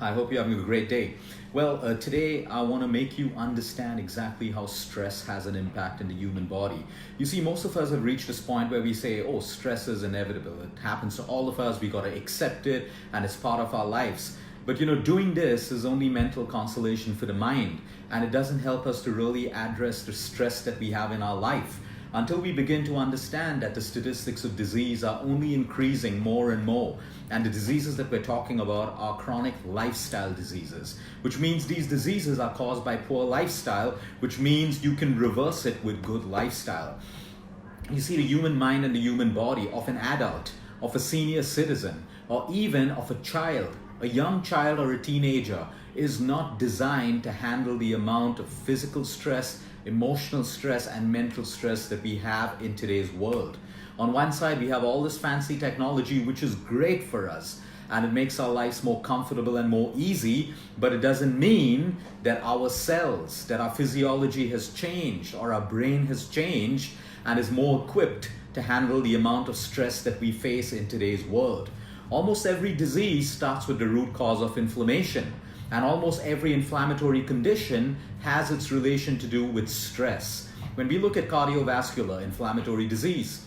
I hope you're having a great day. Well, today I want to make you understand exactly how stress has an impact in the human body. You see, most of us have reached this point where we say, oh, stress is inevitable. It happens to all of us. We got to accept it and it's part of our lives. But doing this is only mental consolation for the mind, and it doesn't help us to really address the stress that we have in our life until we begin to understand that the statistics of disease are only increasing more and more. And the diseases that we're talking about are chronic lifestyle diseases, which means these diseases are caused by poor lifestyle, which means you can reverse it with good lifestyle. You see, the human mind and the human body of an adult, of a senior citizen, or even of a child, a young child or a teenager, is not designed to handle the amount of physical stress, emotional stress, and mental stress that we have in today's world. On one side, we have all this fancy technology, which is great for us, and it makes our lives more comfortable and more easy, but it doesn't mean that our cells, that our physiology has changed, or our brain has changed and is more equipped to handle the amount of stress that we face in today's world. Almost every disease starts with the root cause of inflammation. And almost every inflammatory condition has its relation to do with stress. When we look at cardiovascular inflammatory disease,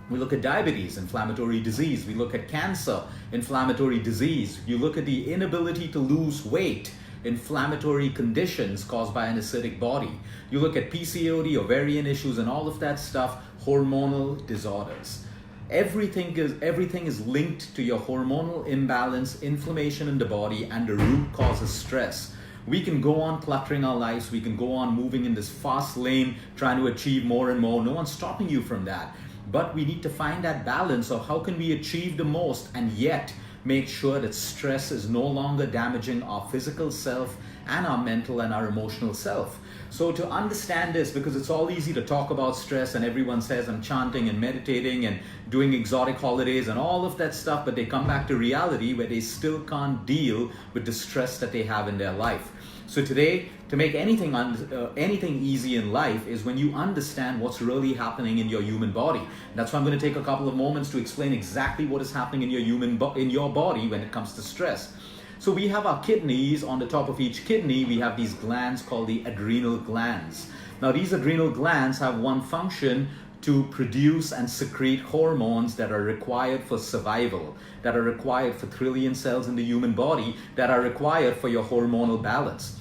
we look at diabetes, inflammatory disease, we look at cancer, inflammatory disease, you look at the inability to lose weight, inflammatory conditions caused by an acidic body, you look at PCOD, ovarian issues, and all of that stuff, hormonal disorders. Everything is linked to your hormonal imbalance, inflammation in the body, and the root cause is stress. We can go on cluttering our lives, we can go on moving in this fast lane, trying to achieve more and more. No one's stopping you from that. But we need to find that balance of how can we achieve the most and yet make sure that stress is no longer damaging our physical self and our mental and our emotional self. So to understand this, because it's all easy to talk about stress and everyone says I'm chanting and meditating and doing exotic holidays and all of that stuff, but they come back to reality where they still can't deal with the stress that they have in their life. So today, to make anything easy in life is when you understand what's really happening in your human body. That's why I'm going to take a couple of moments to explain exactly what is happening in your body when it comes to stress. So we have our kidneys. On the top of each kidney, we have these glands called the adrenal glands. Now, these adrenal glands have one function: to produce and secrete hormones that are required for survival, that are required for trillion cells in the human body, that are required for your hormonal balance.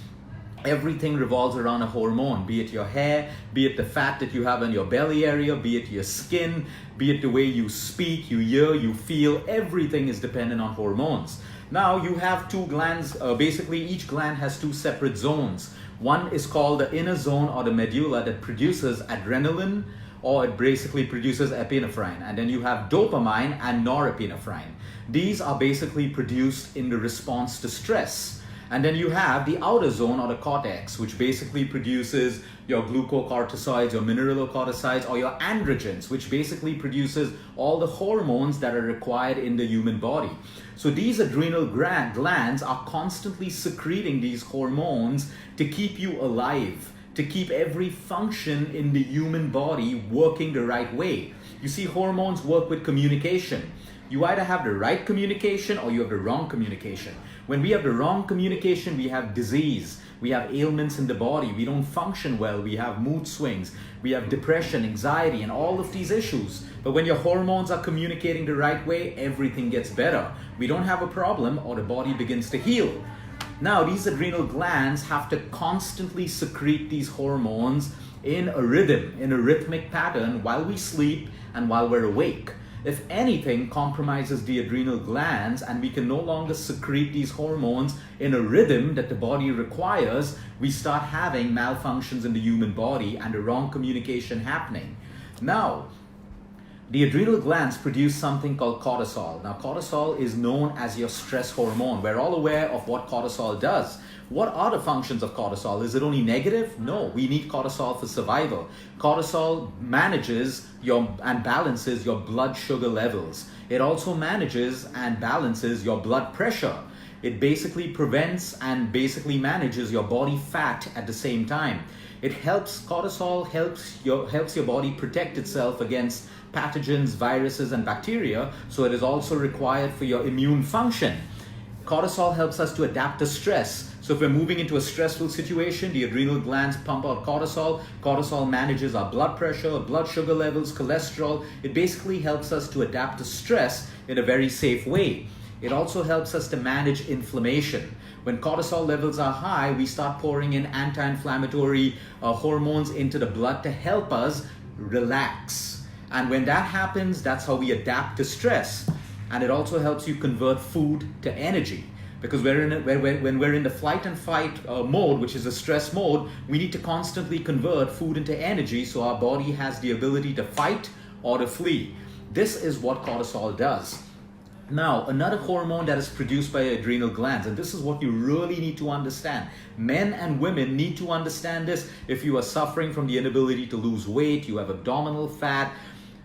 Everything revolves around a hormone, be it your hair, be it the fat that you have in your belly area, be it your skin, be it the way you speak, you hear, you feel. Everything is dependent on hormones. Now you have two glands, basically each gland has two separate zones. One is called the inner zone or the medulla that produces adrenaline, or it basically produces epinephrine. And then you have dopamine and norepinephrine. These are basically produced in the response to stress. And then you have the outer zone or the cortex, which basically produces your glucocorticoids, your mineralocorticoids, or your androgens, which basically produces all the hormones that are required in the human body. So these adrenal glands are constantly secreting these hormones to keep you alive, to keep every function in the human body working the right way. You see, hormones work with communication. You either have the right communication or you have the wrong communication. When we have the wrong communication, we have disease, we have ailments in the body, we don't function well, we have mood swings, we have depression, anxiety, and all of these issues. But when your hormones are communicating the right way, everything gets better. We don't have a problem, or the body begins to heal. Now, these adrenal glands have to constantly secrete these hormones in a rhythm, in a rhythmic pattern, while we sleep and while we're awake. If anything compromises the adrenal glands and we can no longer secrete these hormones in a rhythm that the body requires, we start having malfunctions in the human body and the wrong communication happening. Now, the adrenal glands produce something called cortisol. Now, cortisol is known as your stress hormone. We're all aware of what cortisol does. What are the functions of cortisol? Is it only negative? No, we need cortisol for survival. Cortisol manages and balances your blood sugar levels. It also manages and balances your blood pressure. It basically prevents and basically manages your body fat at the same time. Cortisol helps your body protect itself against pathogens, viruses, and bacteria, so it is also required for your immune function. Cortisol helps us to adapt to stress. So if we're moving into a stressful situation, the adrenal glands pump out cortisol. Cortisol manages our blood pressure, blood sugar levels, cholesterol. It basically helps us to adapt to stress in a very safe way. It also helps us to manage inflammation. When cortisol levels are high, we start pouring in anti-inflammatory hormones into the blood to help us relax. And when that happens, that's how we adapt to stress. And it also helps you convert food to energy. Because when we're in the flight and fight mode, which is a stress mode, we need to constantly convert food into energy so our body has the ability to fight or to flee. This is what cortisol does. Now, another hormone that is produced by adrenal glands, and this is what you really need to understand. Men and women need to understand this. If you are suffering from the inability to lose weight, you have abdominal fat,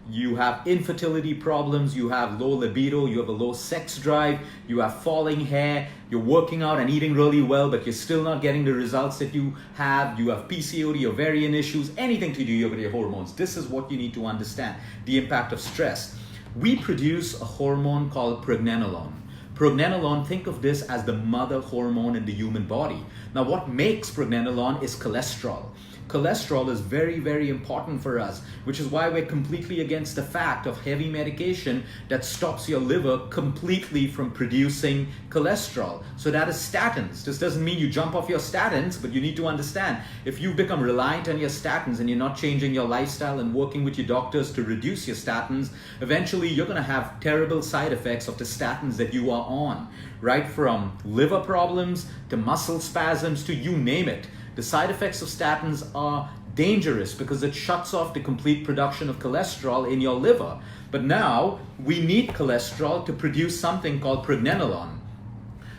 you have infertility problems, you have low libido, you have a low sex drive, you have falling hair, you're working out and eating really well, but you're still not getting the results that you have PCOD, ovarian issues, anything to do with your hormones. This is what you need to understand, the impact of stress. We produce a hormone called pregnenolone. Pregnenolone, think of this as the mother hormone in the human body. Now, what makes pregnenolone is cholesterol. Cholesterol is very, very important for us, which is why we're completely against the fact of heavy medication that stops your liver completely from producing cholesterol. So that is statins. This doesn't mean you jump off your statins, but you need to understand, if you become reliant on your statins and you're not changing your lifestyle and working with your doctors to reduce your statins, eventually you're going to have terrible side effects of the statins that you are on, right? From liver problems to muscle spasms to you name it. The side effects of statins are dangerous because it shuts off the complete production of cholesterol in your liver. But now we need cholesterol to produce something called pregnenolone.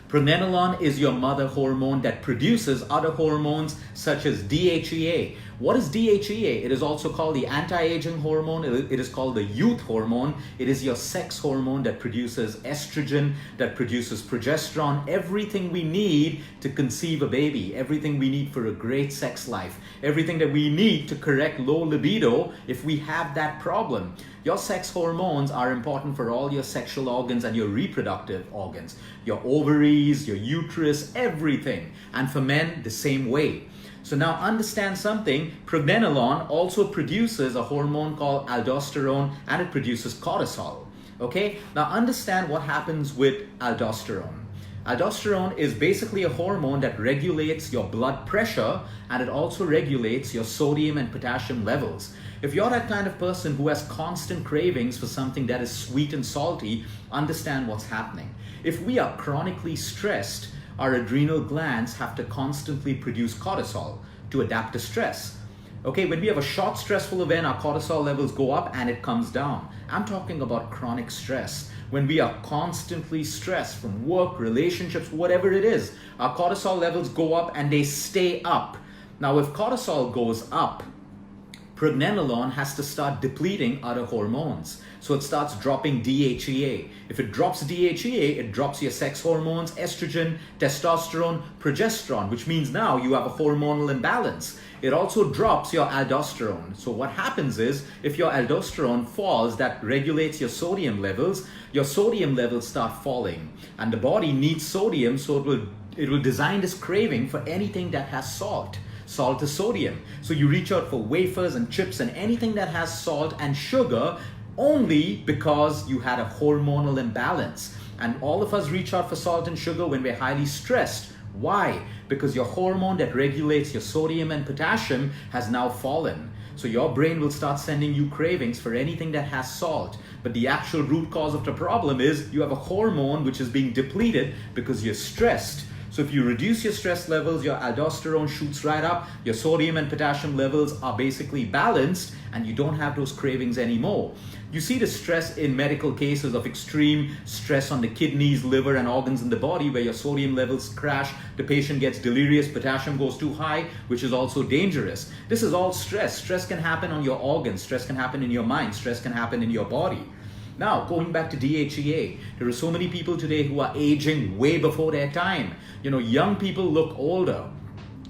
Pregnenolone is your mother hormone that produces other hormones such as DHEA. What is DHEA? It is also called the anti-aging hormone. It is called the youth hormone. It is your sex hormone that produces estrogen, that produces progesterone, everything we need to conceive a baby, everything we need for a great sex life, everything that we need to correct low libido if we have that problem. Your sex hormones are important for all your sexual organs and your reproductive organs, your ovaries, your uterus, everything. And for men, the same way. So now understand something, pregnenolone also produces a hormone called aldosterone, and it produces cortisol. Okay, now understand what happens with aldosterone. Aldosterone is basically a hormone that regulates your blood pressure, and it also regulates your sodium and potassium levels. If you're that kind of person who has constant cravings for something that is sweet and salty, understand what's happening. If we are chronically stressed, our adrenal glands have to constantly produce cortisol to adapt to stress. Okay, when we have a short stressful event, our cortisol levels go up and it comes down. I'm talking about chronic stress. When we are constantly stressed from work, relationships, whatever it is, our cortisol levels go up and they stay up. Now, if cortisol goes up, pregnenolone has to start depleting other hormones. So it starts dropping DHEA. If it drops DHEA, it drops your sex hormones, estrogen, testosterone, progesterone, which means now you have a hormonal imbalance. It also drops your aldosterone. So what happens is, if your aldosterone falls, that regulates your sodium levels start falling. And the body needs sodium, so it will design this craving for anything that has salt. Salt is sodium. So you reach out for wafers and chips and anything that has salt and sugar only because you had a hormonal imbalance. And all of us reach out for salt and sugar when we're highly stressed. Why? Because your hormone that regulates your sodium and potassium has now fallen. So your brain will start sending you cravings for anything that has salt. But the actual root cause of the problem is you have a hormone which is being depleted because you're stressed. So if you reduce your stress levels, your aldosterone shoots right up, your sodium and potassium levels are basically balanced, and you don't have those cravings anymore. You see the stress in medical cases of extreme stress on the kidneys, liver, and organs in the body where your sodium levels crash, the patient gets delirious, potassium goes too high, which is also dangerous. This is all stress. Stress can happen on your organs, stress can happen in your mind, stress can happen in your body. Now, going back to DHEA, there are so many people today who are aging way before their time. You know, young people look older.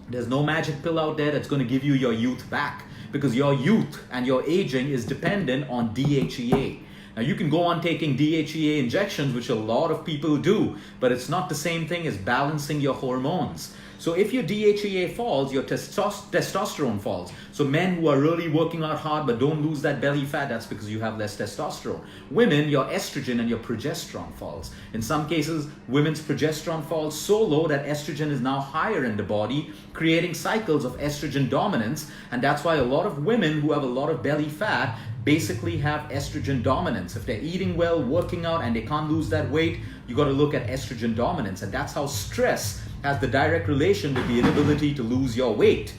There's no magic pill out there that's going to give you your youth back, because your youth and your aging is dependent on DHEA. Now you can go on taking DHEA injections, which a lot of people do, but it's not the same thing as balancing your hormones. So if your DHEA falls, your testosterone falls. So men who are really working out hard but don't lose that belly fat, that's because you have less testosterone. Women, your estrogen and your progesterone falls. In some cases, women's progesterone falls so low that estrogen is now higher in the body, creating cycles of estrogen dominance. And that's why a lot of women who have a lot of belly fat basically have estrogen dominance. If they're eating well, working out, and they can't lose that weight, you got to look at estrogen dominance. And that's how stress has the direct relation with the inability to lose your weight.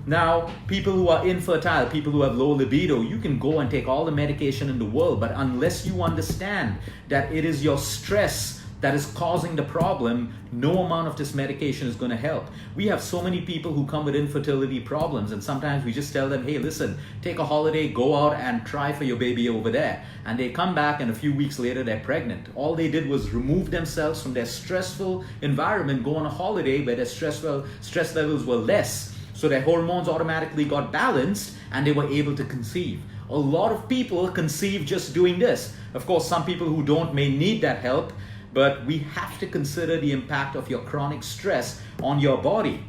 Now, people who are infertile, people who have low libido, you can go and take all the medication in the world, but unless you understand that it is your stress that is causing the problem, no amount of this medication is going to help. We have so many people who come with infertility problems, and sometimes we just tell them, hey, listen, take a holiday, go out and try for your baby over there. And they come back and a few weeks later they're pregnant. All they did was remove themselves from their stressful environment, go on a holiday where their stress levels were less. So their hormones automatically got balanced and they were able to conceive. A lot of people conceive just doing this. Of course, some people who don't may need that help, but we have to consider the impact of your chronic stress on your body.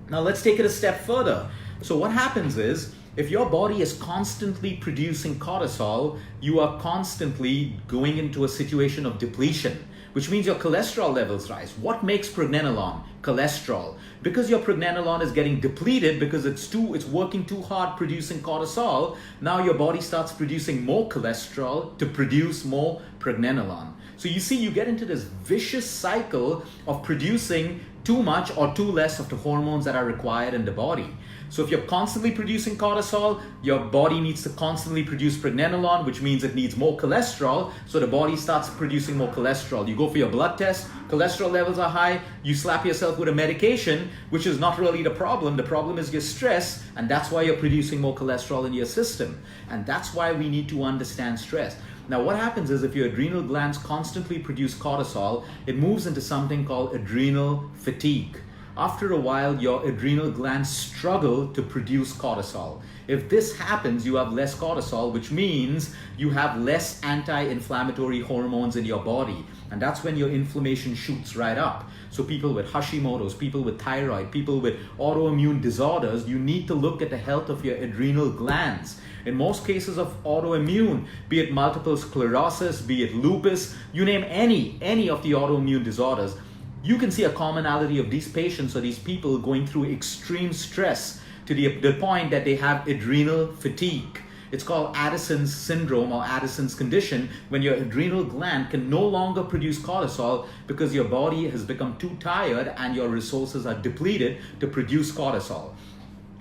Now let's take it a step further. So what happens is, if your body is constantly producing cortisol, you are constantly going into a situation of depletion, which means your cholesterol levels rise. What makes pregnenolone? Cholesterol. Because your pregnenolone is getting depleted because it's working too hard producing cortisol, now your body starts producing more cholesterol to produce more pregnenolone. So you see, you get into this vicious cycle of producing too much or too less of the hormones that are required in the body. So if you're constantly producing cortisol, your body needs to constantly produce pregnenolone, which means it needs more cholesterol. So the body starts producing more cholesterol. You go for your blood test, cholesterol levels are high, you slap yourself with a medication, which is not really the problem. The problem is your stress, and that's why you're producing more cholesterol in your system. And that's why we need to understand stress. Now what happens is, if your adrenal glands constantly produce cortisol, it moves into something called adrenal fatigue. After a while, your adrenal glands struggle to produce cortisol. If this happens, you have less cortisol, which means you have less anti-inflammatory hormones in your body. And that's when your inflammation shoots right up. So people with Hashimoto's, people with thyroid, people with autoimmune disorders, you need to look at the health of your adrenal glands. In most cases of autoimmune, be it multiple sclerosis, be it lupus, you name any of the autoimmune disorders, you can see a commonality of these patients or these people going through extreme stress to the point that they have adrenal fatigue. It's called Addison's syndrome or Addison's condition, when your adrenal gland can no longer produce cortisol because your body has become too tired and your resources are depleted to produce cortisol.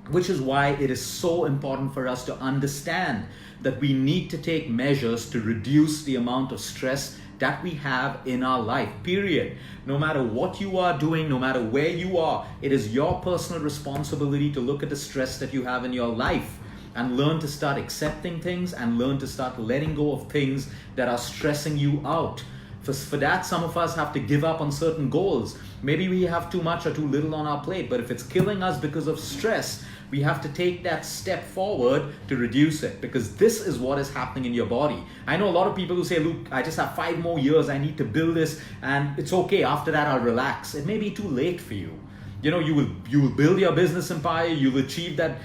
Which is why it is so important for us to understand that we need to take measures to reduce the amount of stress that we have in our life, period. No matter what you are doing, no matter where you are, it is your personal responsibility to look at the stress that you have in your life and learn to start accepting things and learn to start letting go of things that are stressing you out. For that, some of us have to give up on certain goals. Maybe we have too much or too little on our plate, but if it's killing us because of stress, we have to take that step forward to reduce it, because this is what is happening in your body. I know a lot of people who say, Luke, I just have 5 more years, I need to build this, and it's okay, after that I'll relax. It may be too late for you. You know, you will build your business empire, you'll achieve that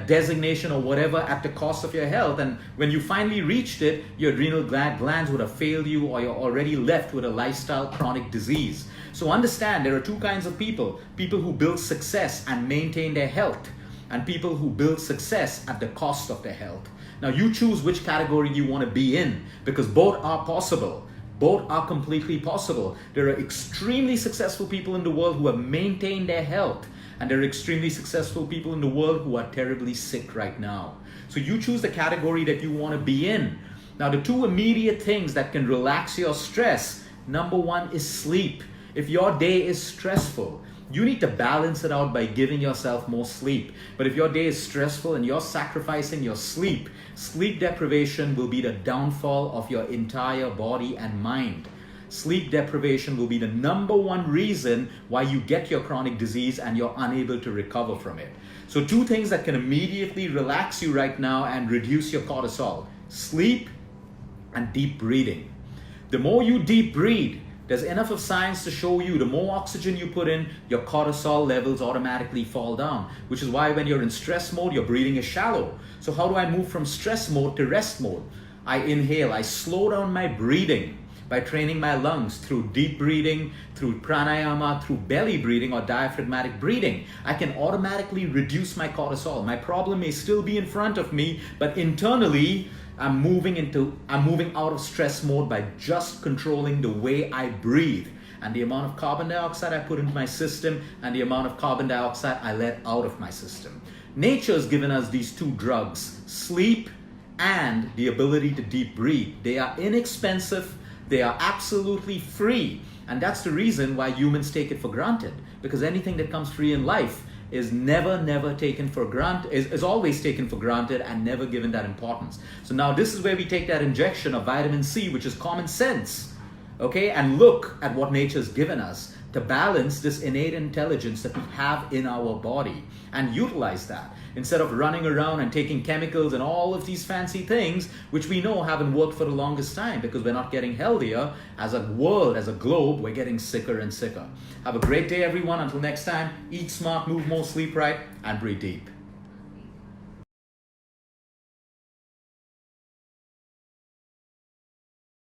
designation or whatever at the cost of your health, and when you finally reached it, your adrenal glands would have failed you, or you're already left with a lifestyle chronic disease. So understand, there are 2 kinds of people who build success and maintain their health, and people who build success at the cost of their health. Now you choose which category you want to be in, because both are possible. Both are completely possible. There are extremely successful people in the world who have maintained their health, and there are extremely successful people in the world who are terribly sick right now. So you choose the category that you want to be in. Now the 2 immediate things that can relax your stress, number 1 is sleep. If your day is stressful, you need to balance it out by giving yourself more sleep. But if your day is stressful and you're sacrificing your sleep, sleep deprivation will be the downfall of your entire body and mind. Sleep deprivation will be the number 1 reason why you get your chronic disease and you're unable to recover from it. So 2 things that can immediately relax you right now and reduce your cortisol: sleep and deep breathing. The more you deep breathe, there's enough of science to show you the more oxygen you put in, your cortisol levels automatically fall down, which is why when you're in stress mode, your breathing is shallow. So how do I move from stress mode to rest mode? I inhale, I slow down my breathing by training my lungs through deep breathing, through pranayama, through belly breathing or diaphragmatic breathing. I can automatically reduce my cortisol. My problem may still be in front of me, but internally, I'm moving out of stress mode by just controlling the way I breathe and the amount of carbon dioxide I put into my system and the amount of carbon dioxide I let out of my system. Nature has given us these two drugs, sleep and the ability to deep breathe. They are inexpensive, they are absolutely free, and that's the reason why humans take it for granted, because anything that comes free in life is never taken for granted, is always taken for granted and never given that importance. So now this is where we take that injection of vitamin C, which is common sense, okay, and look at what nature's given us to balance this innate intelligence that we have in our body and utilize that instead of running around and taking chemicals and all of these fancy things which we know haven't worked for the longest time, because we're not getting healthier. As a world, as a globe, we're getting sicker and sicker. Have a great day, everyone. Until next time, eat smart, move more, sleep right, and breathe deep.